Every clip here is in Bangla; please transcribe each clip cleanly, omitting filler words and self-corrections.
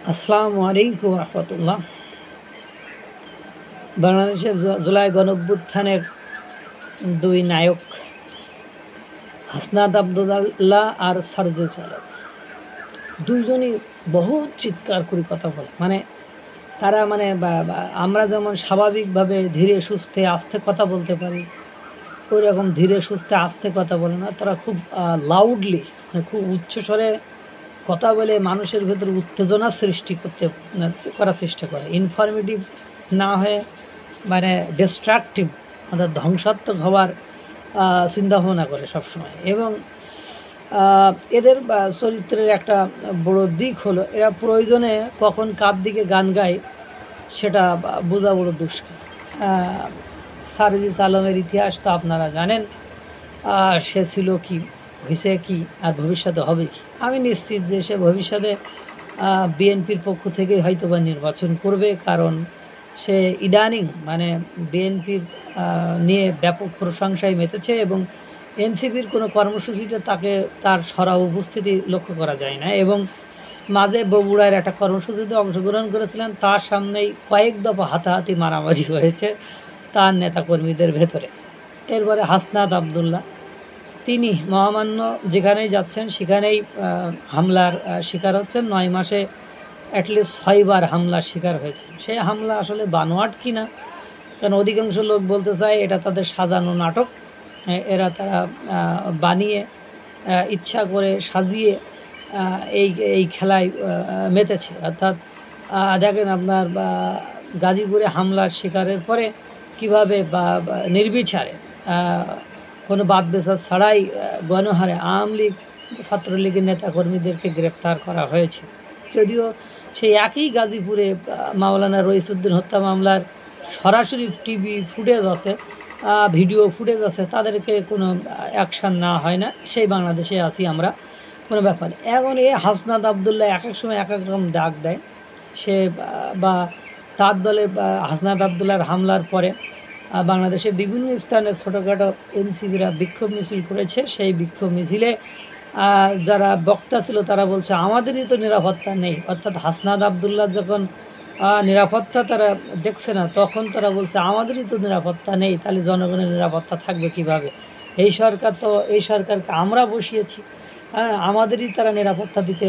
আসসালামু আলাইকুম রহমতুল্লাহ। বাংলাদেশের জুলাই গণঅভ্যুত্থানের দুই নায়ক হাসনাত আবদুল্লাহ আর সারজিস আলম দুইজনই বহুত চিৎকার করে কথা বলে। তারা আমরা যেমন স্বাভাবিকভাবে ধীরে সুস্থে আস্তে কথা বলতে পারি, ওই রকম ধীরে সুস্থে আস্তে কথা বলে না। তারা খুব লাউডলি খুব উচ্চস্বরে কথা বলে মানুষের ভেতরে উত্তেজনা সৃষ্টি করার চেষ্টা করে। ইনফরমেটিভ না হয়ে ডিস্ট্রাকটিভ ধ্বংসাত্মক হওয়ার চিন্তাভাবনা করে সবসময়। এবং এদের চরিত্রের একটা বড় দিক হলো এরা প্রয়োজনে কখন কার দিকে গান গায় সেটা বোঝা বড় দুষ্কর। সারজিস আলমের ইতিহাস তো আপনারা জানেন, সে ছিল কি, হয়েছে কি, আর ভবিষ্যতে হবে কি। আমি নিশ্চিত যে সে ভবিষ্যতে বিএনপির পক্ষ থেকে হয়তোবা নির্বাচন করবে, কারণ সে ইদানিং বিএনপির নিয়ে ব্যাপক প্রশংসায় মেতেছে এবং এনসিপির কোনো কর্মসূচিতে তার সরা উপস্থিতি লক্ষ্য করা যায় না। এবং মাঝে বগুড়ার একটা কর্মসূচিতে অংশগ্রহণ করেছিলেন, তার সামনেই কয়েক দফা হাতাহাতি মারামারি হয়েছে তার নেতাকর্মীদের ভেতরে। এরপরে হাসনাত আবদুল্লাহ, তিনি মহামান্য যেখানেই যাচ্ছেন সেখানেই হামলার শিকার হচ্ছেন। 9 মাসে অ্যাটলিস্ট 6 বার হামলার শিকার হয়েছেন। সেই হামলা আসলে বানোয়াট কিনা, কারণ অধিকাংশ লোক বলতে চায় এটা তাদের সাজানো নাটক। তারা বানিয়ে ইচ্ছা করে সাজিয়ে এই খেলায় মেতেছে। অর্থাৎ দেখেন আপনার গাজীপুরে হামলার শিকারের পরে কীভাবে নির্বিচারে কোনো বাদ বিচার ছাড়াই গণহারে আওয়ামী লীগ ছাত্রলীগের নেতাকর্মীদেরকে গ্রেপ্তার করা হয়েছে। যদিও সেই একই গাজীপুরে মাওলানা রইসুদ্দিন হত্যা মামলার সরাসরি টিভি ফুটেজ আছে, ভিডিও ফুটেজ আছে, তাদেরকে কোনো অ্যাকশান না হয় না। সেই বাংলাদেশে আছি আমরা, কোনো ব্যাপার। এখন এই হাসনাত আবদুল্লাহ এক এক সময় এক এক রকম ডাক দেয়। সে বা তার দলে হাসনাত আবদুল্লাহর হামলার পরে বাংলাদেশের বিভিন্ন স্থানে ছোটোখাটো এনসিপিরা বিক্ষোভ মিছিল করেছে। সেই বিক্ষোভ মিছিলে যারা বক্তা ছিল তারা বলছে আমাদেরই তো নিরাপত্তা নেই। অর্থাৎ হাসনাত আবদুল্লাহ যখন নিরাপত্তা তারা দেখছে না, তখন তারা বলছে আমাদেরই তো নিরাপত্তা নেই, তাহলে জনগণের নিরাপত্তা থাকবে কিভাবে? এই সরকারকে আমরা বসিয়েছি, আমাদেরই তারা নিরাপত্তা দিতে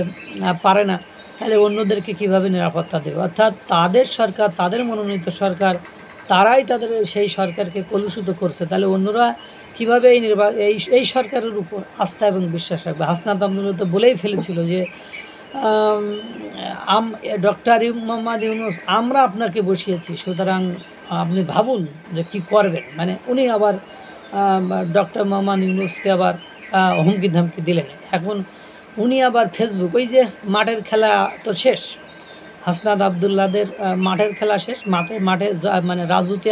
পারে না, তাহলে অন্যদেরকে কিভাবে নিরাপত্তা দেবে? অর্থাৎ তাদের সরকার, তাদের মনোনীত সরকার, তারাই তাদের সেই সরকারকে কলুষিত করছে, তাহলে অন্যরা কীভাবে এই সরকারের উপর আস্থা এবং বিশ্বাস রাখবে? হাসনাত আবদুল্লাহ তো বলেই ফেলেছিল যে ডক্টর মোহাম্মদ ইউনূস আমরা আপনাকে বসিয়েছি, সুতরাং আপনি ভাবুন যে কী করবেন। উনি আবার ডক্টর মোহাম্মদ ইউনূসকে আবার হুমকি ধামকি দিলেন। এখন উনি আবার ফেসবুক, ওই যে মাঠের খেলা তো শেষ, হাসনাত আবদুল্লাদের মাঠের খেলা শেষ, মাঠে রাজুতে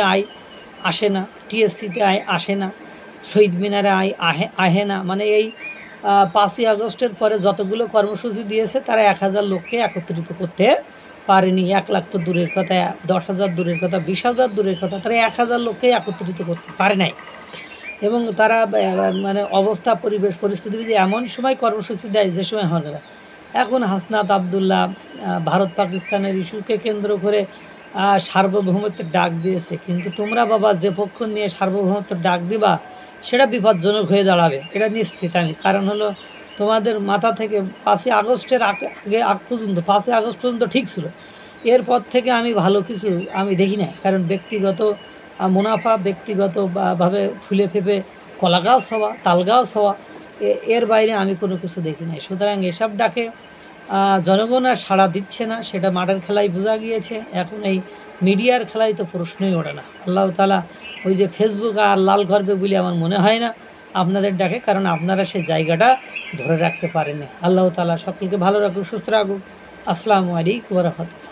আসে না, টিএসসিতে আসে না, শহীদ মিনারে আহে না। এই 5ই আগস্টের পরে যতগুলো কর্মসূচি দিয়েছে তারা 1000 লোককে একত্রিত করতে পারেনি। 1 লাখ তো দূরের কথা, 10,000 দূরের কথা, 20,000 দূরের কথা, তারা 1000 লোককে একত্রিত করতে পারে নাই। এবং তারা অবস্থা পরিবেশ পরিস্থিতি এমন সময় কর্মসূচি দেয় যে সময় হবে না। এখন হাসনাত আবদুল্লাহ ভারত পাকিস্তানের ইস্যুকে কেন্দ্র করে সার্বভৌমত্বের ডাক দিয়েছে, কিন্তু তোমরা বাবা যে পক্ষ নিয়ে সার্বভৌমত্বের ডাক দিবা সেটা বিপজ্জনক হয়ে দাঁড়াবে, এটা নিশ্চিত আমি। কারণ হলো তোমাদের মাথা থেকে 5ই আগস্টের আগ পর্যন্ত, 5ই আগস্ট পর্যন্ত ঠিক ছিল, এরপর থেকে আমি ভালো কিছু আমি দেখি না। কারণ ব্যক্তিগত মুনাফা, ব্যক্তিগতভাবে ফুলে ফেপে কলা গাছ হওয়া, তাল গাছ হওয়া, এর বাইরে আমি কোনো কিছু দেখি নাই। সুতরাং এসব ডাকে জনগণ আর সাড়া দিচ্ছে না, সেটা মাঠের খেলায় বোঝা গিয়েছে। এখন এই মিডিয়ার খেলায় তো প্রশ্নই ওঠে না। আল্লাহ তাআলা ওই যে ফেসবুক আর লাল করবে বলে আমার মনে হয় না আপনাদের ডাকে, কারণ আপনারা সেই জায়গাটা ধরে রাখতে পারেন না। আল্লাহ তাআলা সকলকে ভালো রাখুক, সুস্থ রাখুক। আসসালামু আলাইকুম ওয়া রাহমাতুল্লাহ।